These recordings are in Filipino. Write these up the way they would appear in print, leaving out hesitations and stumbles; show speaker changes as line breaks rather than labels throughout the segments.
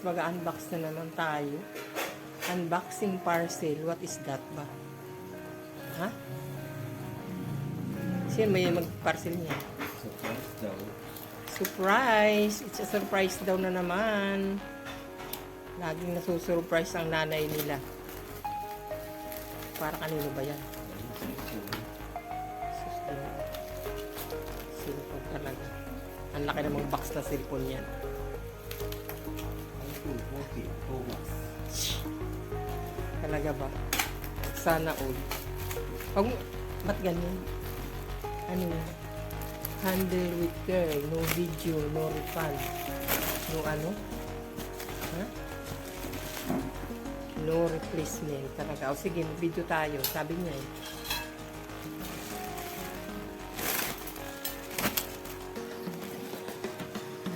guys, mag-unbox na naman tayo. Unboxing parcel. What is that ba? Ha? Sino may mag-parcel niya?
Surprise daw.
Surprise! It's a surprise daw na naman. Laging nasusurprise ang nanay nila. Para kanino ba yan? Cellphone talaga. Ang laki namang box na cellphone yan.
Okay, Thomas.
Talaga ba? Sana all. Ba't ganyan? Ano yun? Handle with care. No video, no refund. No ano? Ha? No replacement. Talaga. O sige, mag-video tayo. Sabi niya eh.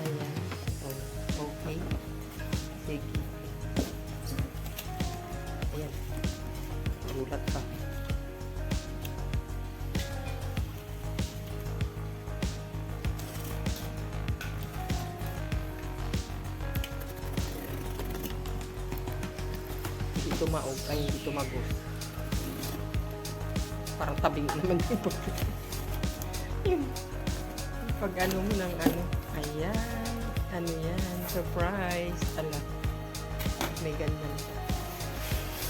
Ayan. Oh, okay. Sige. Ayan. Gulat pa. Hindi tumaog ay hindi tumagos. Parang tabing naman ito. Yung pag ano mo ng ano. Ayan. Ano yan? Surprise. Ala. May ganyan siya.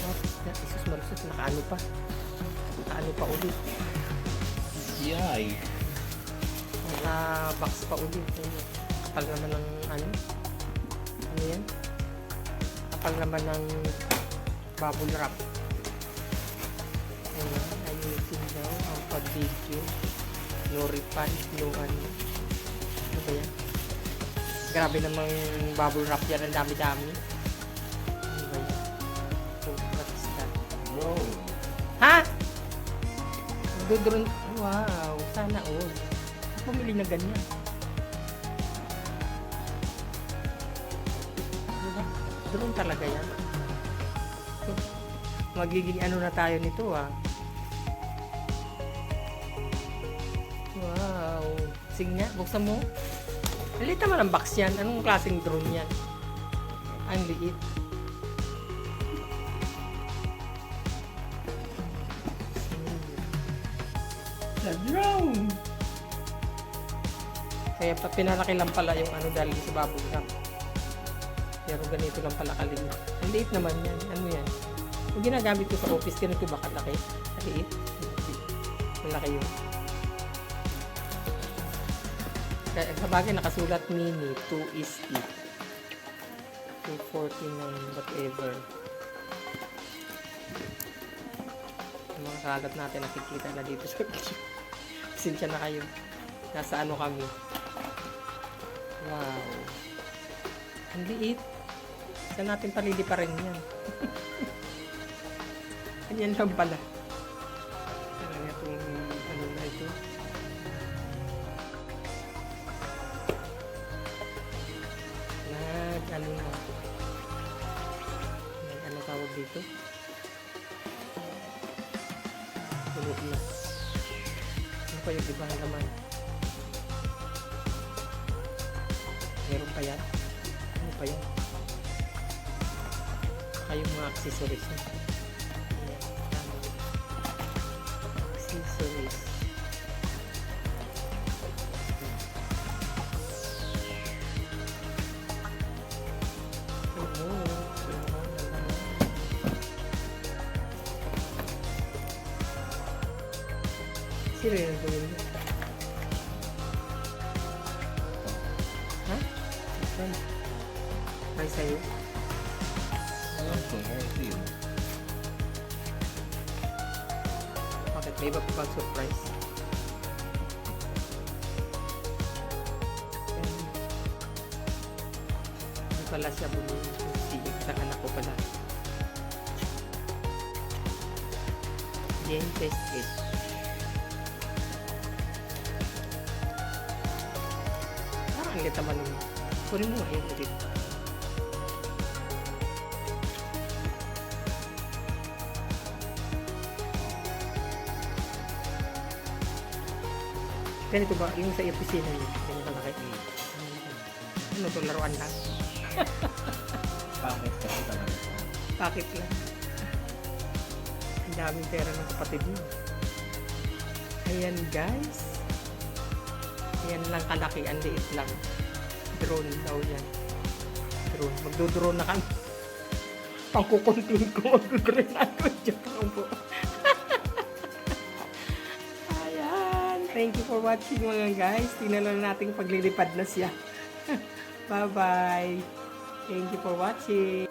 What is that? Isus malusot. Nakaano pa. Nakaano pa ulit.
Yay!
Naka-box pa ulit. Ayun. Kapal naman ng ano? Ano yan? Kapal naman ng bubble wrap. Ayan. Ayusin daw ang pag-video. No refund. No ano. Ano ba yan? Grabe namang bubble wrap yan. Ang dami-dami. Ano ba yan? Oh, what is that?
Bro!
Ha? Dudron. Wow. Sana all. Pumili na ganyan. Diba? Drone talaga yan. So, magiging ano na tayo nito ah. Wow. Sige nga, buksan mo. Liit naman ang box yan. Anong klaseng drone yan? Ang liit.
The drone!
Kaya pa pinalaki lang pala yung ano dahil sa bubble wrap. Pero ganito lang pala kaliit. Ang liit naman yan. Ano yan? Yung ginagamit ko sa office, ganito ba kalaki? Maliit? Malaki yun. Kaya sa bagay nakasulat mini 2 is it. 249 whatever. Yung mga kalat natin nakikita na dito sa video. Pasensya na kayo. Nasa ano kami. Wow. Ang liit. Saan natin palili pa rin yan. Ganyan lang pala. Ano nga itong ano na ito. Ano na. Ano tawag dito? Puno na. Ano pa yung ibang naman? Meron pa yan? Ano pa yan? Yung mga accessories na. Ayan. Accessories. Sino yung gawin mo? Ha? Saan? Ay, sa'yo? Bakit? May iba pa bang surprise? Hindi pala siya bumili. Sigig sa anak ko pala. Game test kit. Parang ang lita man naman. Kunin mo nga yung kit. Ganito ba? Yung sa opisina niyo? Ganito kalaki? Ano to? Laruan lang? Bakit lang? Ang daming pera ng kapatid mo. Ayan guys. Ayan lang kalaki, ang liit lang. Drone daw yan. Drone. Magdo-drone na kami. Pangkukuntin ko, magdo-drone na ako. Joke lang po. Ayan. Thank you for watching mga guys. Tingnan lang natin paglilipad na siya. Bye-bye. Thank you for watching.